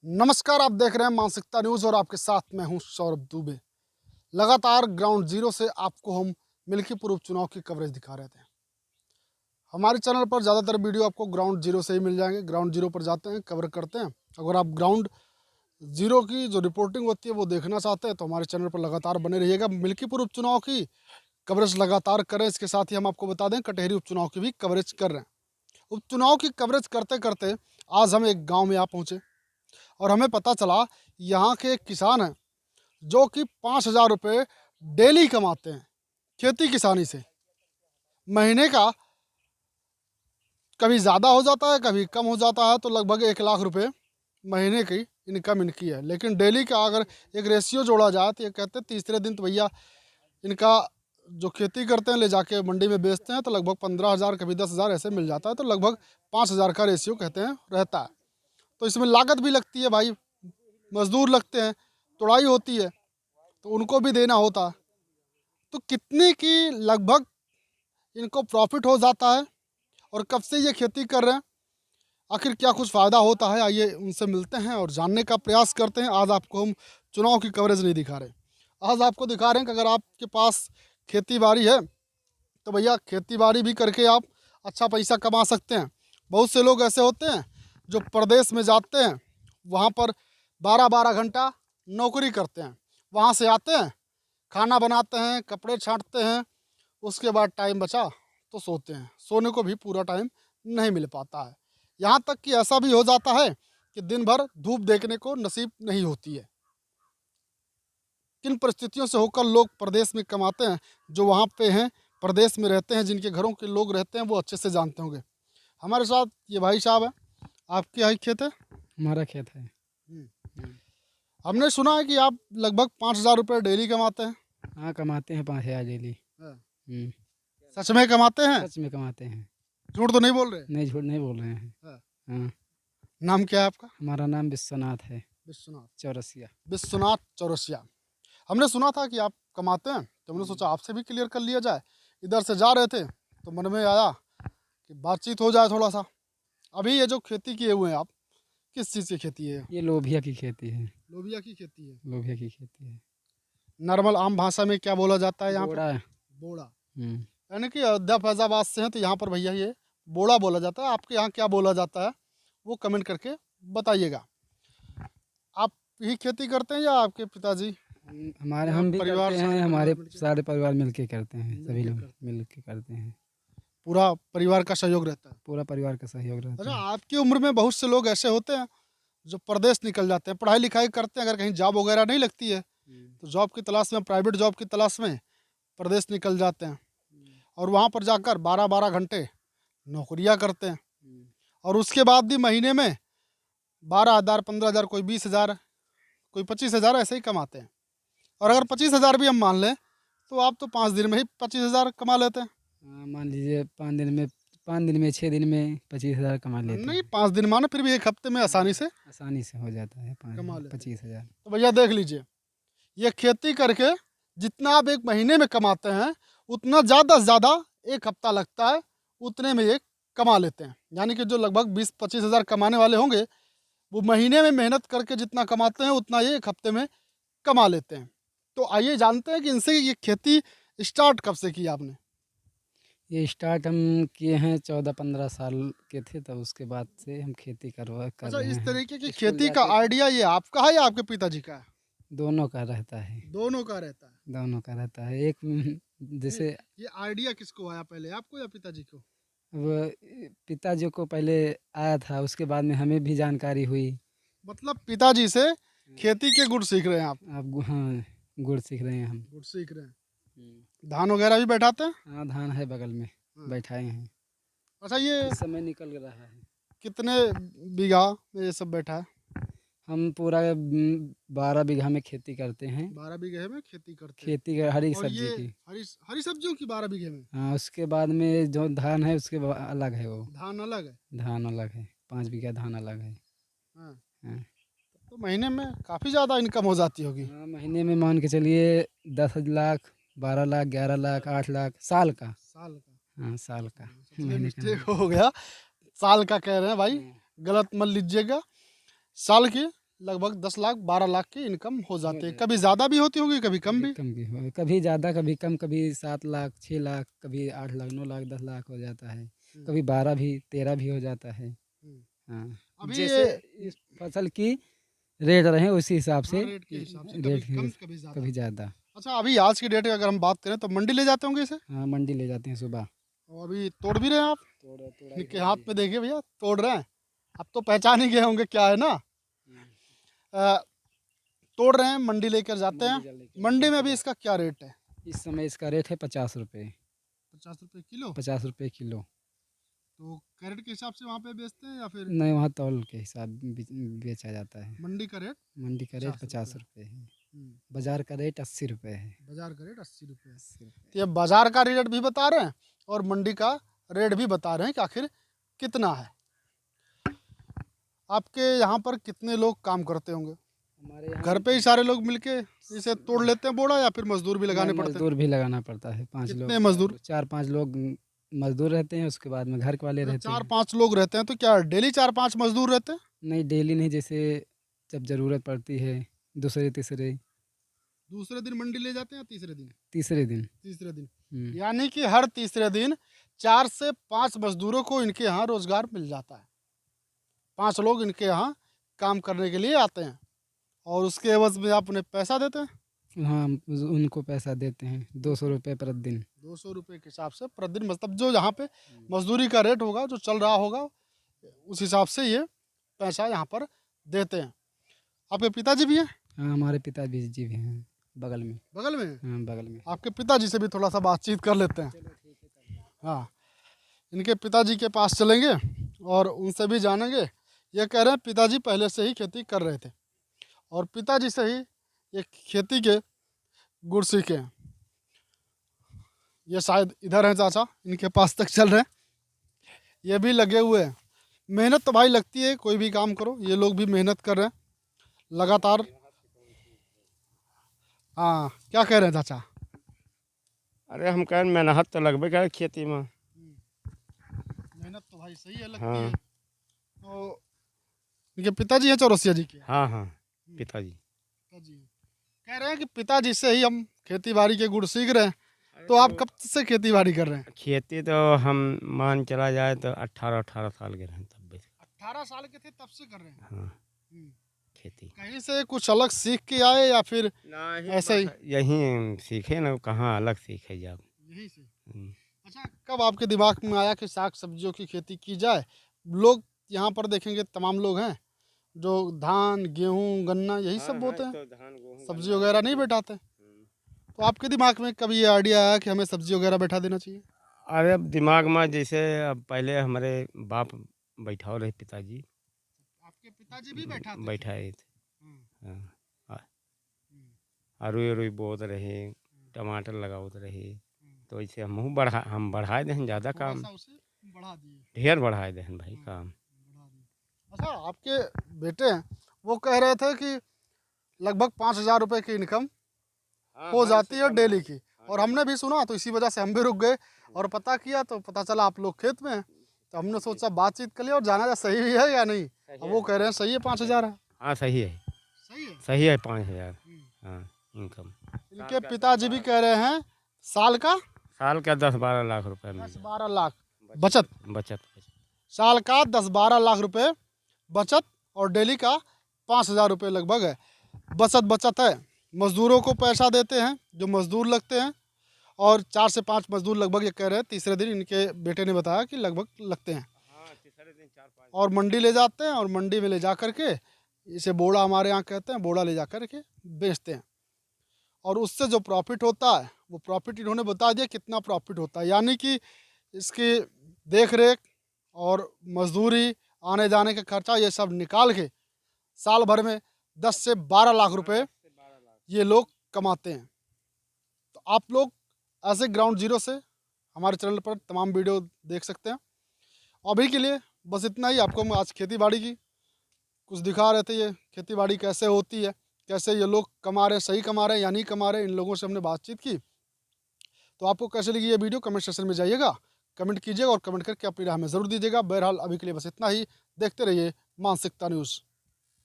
नमस्कार, आप देख रहे हैं मानसिकता न्यूज़ और आपके साथ मैं हूं सौरभ दुबे। लगातार ग्राउंड जीरो से आपको हम मिल्कीपुर उपचुनाव की कवरेज दिखा रहे थे। हमारे चैनल पर ज़्यादातर वीडियो आपको ग्राउंड जीरो से ही मिल जाएंगे। ग्राउंड जीरो पर जाते हैं, कवर करते हैं। अगर आप ग्राउंड जीरो की जो रिपोर्टिंग होती है वो देखना चाहते हैं तो हमारे चैनल पर लगातार बने रहिएगा। मिल्कीपुर उपचुनाव की कवरेज लगातार करें। इसके साथ ही हम आपको बता दें कटहरी उपचुनाव की भी कवरेज कर रहे हैं। उपचुनाव की कवरेज करते करते आज हम एक गाँव में आ पहुँचे और हमें पता चला यहाँ के एक किसान हैं जो कि 5,000 रुपये डेली कमाते हैं खेती किसानी से। महीने का कभी ज़्यादा हो जाता है, कभी कम हो जाता है, तो लगभग 1 लाख रुपये महीने की इनकम इनकी है। लेकिन डेली का अगर एक रेशियो जोड़ा जाए तो ये कहते हैं तीसरे दिन तो भैया इनका जो खेती करते हैं ले जाके मंडी में बेचते हैं तो लगभग 15,000 कभी 10,000 ऐसे मिल जाता है। तो लगभग 5,000 का रेशियो कहते हैं रहता है। तो इसमें लागत भी लगती है भाई, मजदूर लगते हैं, तुड़ाई होती है तो उनको भी देना होता है। तो कितने की लगभग इनको प्रॉफिट हो जाता है और कब से ये खेती कर रहे हैं, आखिर क्या कुछ फ़ायदा होता है, आइए उनसे मिलते हैं और जानने का प्रयास करते हैं। आज आपको हम चुनाव की कवरेज नहीं दिखा रहे, आज आपको दिखा रहे हैं कि अगर आपके पास खेती बाड़ी है तो भैया खेती बाड़ी भी करके आप अच्छा पैसा कमा सकते हैं। बहुत से लोग ऐसे होते हैं जो प्रदेश में जाते हैं, वहाँ पर 12-12 घंटा नौकरी करते हैं, वहाँ से आते हैं, खाना बनाते हैं, कपड़े छाँटते हैं, उसके बाद टाइम बचा तो सोते हैं। सोने को भी पूरा टाइम नहीं मिल पाता है। यहाँ तक कि ऐसा भी हो जाता है कि दिन भर धूप देखने को नसीब नहीं होती है। किन परिस्थितियों से होकर लोग प्रदेश में कमाते हैं, जो वहाँ पे हैं, प्रदेश में रहते हैं, जिनके घरों के लोग रहते हैं, वो अच्छे से जानते होंगे। हमारे साथ ये भाई साहब हैं। आपके यहाँ खेत है? हमारा खेत है। हमने सुना है कि आप लगभग 5,000 रुपये डेली कमाते हैं। हाँ, कमाते हैं 5,000 डेली। हाँ। हम्म, सच में कमाते हैं? सच में कमाते हैं। झूठ तो नहीं बोल रहे? नहीं, झूठ नहीं बोल रहे हैं। हाँ। हाँ, नाम क्या है आपका? हमारा नाम विश्वनाथ है। विश्वनाथ। चौरसिया। विश्वनाथ चौरसिया। हमने सुना था कि आप कमाते हैं तो हमने सोचा आपसे भी क्लियर कर लिया जाए। इधर से जा रहे थे तो मन में आया कि बातचीत हो जाए थोड़ा सा। अभी ये जो खेती किए हुए हैं आप, किस चीज़ की खेती है? ये लोबिया की खेती है। लोबिया की खेती है। लोबिया की खेती है। नॉर्मल आम भाषा में क्या बोला जाता है यहाँ पे? बोड़ा। बोड़ा। हम्म, यानी कि अयोध्या फैजाबाद से हैं तो यहाँ पर भैया ये बोड़ा बोला जाता है। आपके यहाँ क्या बोला जाता है वो कमेंट करके बताइएगा। आप ही खेती करते हैं या आपके पिताजी? हमारे या हम भी परिवार, करते सारे हैं। हमारे परिवार मिलके? सारे परिवार मिलके करते हैं। मिलके सभी लोग करते मिल के करते हैं। पूरा परिवार का सहयोग रहता है? पूरा परिवार का सहयोग रहता अच्छा, है। आपकी उम्र में बहुत से लोग ऐसे होते हैं जो प्रदेश निकल जाते हैं, पढ़ाई लिखाई करते हैं, अगर कहीं जॉब वगैरह नहीं लगती है तो जॉब की तलाश में, प्राइवेट जॉब की तलाश में प्रदेश निकल जाते हैं और वहाँ पर जाकर 12-12 घंटे नौकरियाँ करते हैं और उसके बाद भी महीने में 12,000, 15,000, कोई 20,000, कोई 25,000 ऐसे ही कमाते हैं। और अगर 25,000 भी हम मान लें तो आप तो 5 दिन में ही 25,000 कमा लेते हैं। हाँ, मान लीजिए 5 दिन में 6 दिन में 25,000 कमा लेते नहीं, हैं। 5 दिन मानो फिर भी एक हफ्ते में आसानी से आसानी से हो जाता है। कमा लेते हैं। 25,000। तो भैया देख लीजिए, ये खेती करके जितना आप एक महीने में कमाते हैं उतना ज़्यादा से ज़्यादा एक हफ्ता लगता है, उतने में ये कमा लेते हैं। यानी कि जो लगभग 20-25,000 कमाने वाले होंगे वो महीने में मेहनत करके जितना कमाते हैं उतना ये एक हफ्ते में कमा लेते हैं। तो आइए जानते हैं कि इनसे ये खेती स्टार्ट कब से की आपने? ये स्टार्ट हम किए हैं 14-15 साल के थे, तब उसके बाद से हम खेती कर अच्छा, रहे इस हैं। तरीके की स्कूल खेती का जाते थे। आइडिया ये आपका है या आपके पिताजी का है? दोनों का रहता है। दोनों का रहता है। दोनों का रहता है। एक नहीं, जैसे ये आइडिया किसको आया, पहले आपको या पिताजी को? अब पिताजी को पहले आया था, उसके बाद में हमें भी जानकारी हुई। मतलब पिताजी से खेती के गुण सीख रहे हैं आप? अब हाँ, गुड़ सीख रहे हैं हम। गुड़ सीख रहे हैं। धान वगैरह भी बैठाते हैं? हाँ, धान है बगल में, हाँ। बैठाए हैं। अच्छा, ये इस समय निकल रहा है। कितने बीघा में ये सब बैठा है? हम पूरा 12 बीघा में खेती करते हैं। 12 बीघे में खेती करते हैं। खेती हरी और सब्जी ये की। हरी हरी सब्जियों की 12 बीघे में? हाँ, उसके बाद में जो धान है उसके अलग है वो। धान अलग है? धान अलग है। 5 बीघा धान अलग है। हाँ। हाँ। तो महीने में काफ़ी ज़्यादा इनकम हो जाती होगी। हाँ, महीने में मान के चलिए 10 लाख, 12 लाख, 11 लाख, 8 लाख साल का। साल का? हाँ, साल का। चलिए, महीने का मिस्टेक नहीं। हो गया, साल का कह रहे हैं भाई, हाँ। गलत मत लीजिएगा। साल की लगभग 10 लाख 12 लाख की इनकम हो जाती है। कभी ज़्यादा भी होती होगी, कभी कम भी। कम भी हो, कभी ज़्यादा कभी कम, कभी 7 लाख 6 लाख, कभी 8 लाख 9 लाख 10 लाख हो जाता है, कभी 12 भी 13 भी हो जाता है। हाँ, अभी जैसे ये इस फसल की रेट रहे उसी हिसाब से, रेट के हिसाब से रेट कभी कम कभी ज़्यादा। कभी ज़्यादा। अच्छा, अभी आज की डेट में अगर हम बात करें तो मंडी ले जाते होंगे इसे, हाँ, मंडी ले जाते हैं सुबह। और अभी तोड़ भी रहे हैं आप। तोड़ा इनके हाथ में देखिए भैया, तोड़ रहे हैं। अब तो पहचान ही गए होंगे क्या है ना। अ, तोड़ रहे हैं, मंडी लेकर जाते हैं। मंडी में भी इसका क्या रेट है? इस समय इसका रेट है 50 रुपये। 50 रुपये किलो। 50 रुपये किलो। तो कैरेट के हिसाब से वहाँ पे बेचते हैं या फिर नहीं, वहाँ तौल के हिसाब बेचा जाता है। मंडी का रेट? मंडी का रेट 50 50 रुपये है, बाजार का रेट 80 रुपये है। बाजार का रेट 80 रुपये है। 80 रुपये। तो ये बाजार का रेट भी बता रहे हैं और मंडी का रेट भी बता रहे हैं कि आखिर कितना है। आपके यहाँ पर कितने लोग काम करते होंगे? हमारे यहाँ घर पे ही सारे लोग मिलके इसे तोड़ लेते हैं बोड़ा, या फिर मजदूर भी लगाने पड़ते हैं? मजदूर भी लगाना पड़ता है। 5 लोग, कितने मजदूर? 4-5 लोग मजदूर रहते हैं, उसके बाद में घर वाले रहते हैं। 4-5 लोग रहते हैं, तो क्या डेली 4-5 मजदूर रहते हैं? नहीं, डेली नहीं, जैसे जब ज़रूरत पड़ती है दूसरे तीसरे दूसरे दिन मंडी ले जाते हैं या तीसरे दिन? तीसरे दिन। तीसरे दिन। हम्म। यानी कि हर तीसरे दिन 4 से 5 मजदूरों को इनके यहाँ रोजगार मिल जाता है। 5 लोग इनके यहाँ काम करने के लिए आते हैं और उसके एवज में आप उन्हें पैसा देते हैं। हाँ, उनको पैसा देते हैं 200 रुपये प्रतिदिन। 200 रुपये के हिसाब से प्रतिदिन, मतलब जो यहाँ पे मजदूरी का रेट होगा, जो चल रहा होगा, उस हिसाब से ये पैसा यहाँ पर देते हैं। आपके पिताजी भी हैं? हाँ, हमारे पिताजी जी भी हैं बगल में। बगल में? हाँ, बगल में। आपके पिताजी से भी थोड़ा सा बातचीत कर लेते हैं। हाँ, इनके पिताजी के पास चलेंगे और उनसे भी जानेंगे। ये कह रहे हैं पिताजी पहले से ही खेती कर रहे थे और पिताजी से ही ये खेती के गुण सीखे हैं। ये शायद इधर हैं चाचा, इनके पास तक चल रहे हैं। ये भी लगे हुए हैं। मेहनत तो भाई लगती है, कोई भी काम करो। ये लोग भी मेहनत कर रहे हैं लगातार। हाँ, क्या कह रहे हैं चाचा? अरे हम कह मेहनत तो लगभग करे खेती में। मेहनत तो भाई सही है, लगती हाँ। है। तो इनके पिताजी हैं चौरसिया जी के? हाँ हाँ, पिताजी। पिताजी हैं। कह रहे हैं कि पिताजी से ही हम खेती बाड़ी के गुण सीख रहे हैं। तो आप कब से खेती बाड़ी कर रहे हैं? खेती तो हम मान चला जाए तो 18 साल के रहे तब भी। 18 साल के थे तब से कर रहे हैं? हाँ, हम्म। खेती कहीं से कुछ अलग सीख के आए या फिर ऐसे ही? यहीं सीखे ना, कहाँ अलग सीखे जब। यहीं से। हम्म। अच्छा, कब आपके दिमाग में आया कि साग सब्जियों की खेती की जाए? लोग यहाँ पर देखेंगे तमाम लोग हैं जो धान गेहूँ गन्ना यही सब बोते हैं, सब्जी वगैरह नहीं बैठाते। तो आपके दिमाग में कभी ये आइडिया आया कि हमें सब्जी वगैरह बैठा देना चाहिए? अरे अब दिमाग में जैसे अब पहले हमारे बाप बैठाओ रहे, पिताजी आपके पिताजी भी बैठाते बैठाए थे। हम्म। हाँ, अरुई अरुई बोत रहे, टमाटर लगावत रहे। तो ऐसे हम बढ़ाए दें ज़्यादा थोड़ा काम, सा उसे बढ़ा दिए, ढेर बढ़ाए दें भाई काम। बढ़ा दिए। अच्छा, आपके बेटे हैं, वो कह रहे थे कि लगभग 5,000 रुपये की इनकम हो जाती है डेली की। और हमने भी सुना तो इसी वजह से हम भी रुक गए और पता किया तो पता चला आप लोग खेत में हैं। तो हमने सोचा बातचीत कर लिया और जाना जा सही भी है या नहीं। अब वो कह रहे हैं सही है, 5,000 है। हाँ सही है, सही है। सही है 5,000। हाँ, इनकम इनके पिताजी भी कह रहे हैं साल का साल का 10-12 लाख रुपए मिल 10-12 लाख बचत। बचत। साल का 10-12 लाख रुपए बचत और डेली का 5,000 रुपये लगभग है बचत है। मजदूरों को पैसा देते हैं जो मजदूर लगते हैं, और 4 से 5 मजदूर लगभग ये कह रहे हैं तीसरे दिन इनके बेटे ने बताया कि लगभग लगते हैं। और मंडी ले जाते हैं और मंडी में ले जा कर के इसे बोड़ा, हमारे यहाँ कहते हैं बोड़ा, ले जा कर के बेचते हैं। और उससे जो प्रॉफिट होता है वो प्रॉफिट इन्होंने बता दिया कितना प्रॉफिट होता है। यानी कि इसकी देख रेख और मजदूरी, आने जाने का खर्चा, ये सब निकाल के साल भर में 10 से 12 लाख रुपए ये लोग कमाते हैं। तो आप लोग ऐसे ग्राउंड जीरो से हमारे चैनल पर तमाम वीडियो देख सकते हैं। अभी के लिए बस इतना ही। आपको हम आज खेती बाड़ी की कुछ दिखा रहे थे, ये खेती बाड़ी कैसे होती है, कैसे ये लोग कमा रहे हैं, सही कमा रहे हैं या नहीं कमा रहे हैं। इन लोगों से हमने बातचीत की। तो आपको कैसे लगी ये वीडियो कमेंट सेक्शन में जाइएगा, कमेंट कीजिएगा और कमेंट करके अपनी राय में ज़रूर दीजिएगा। बहरहाल अभी के लिए बस इतना ही। देखते रहिए मानसिकता न्यूज़।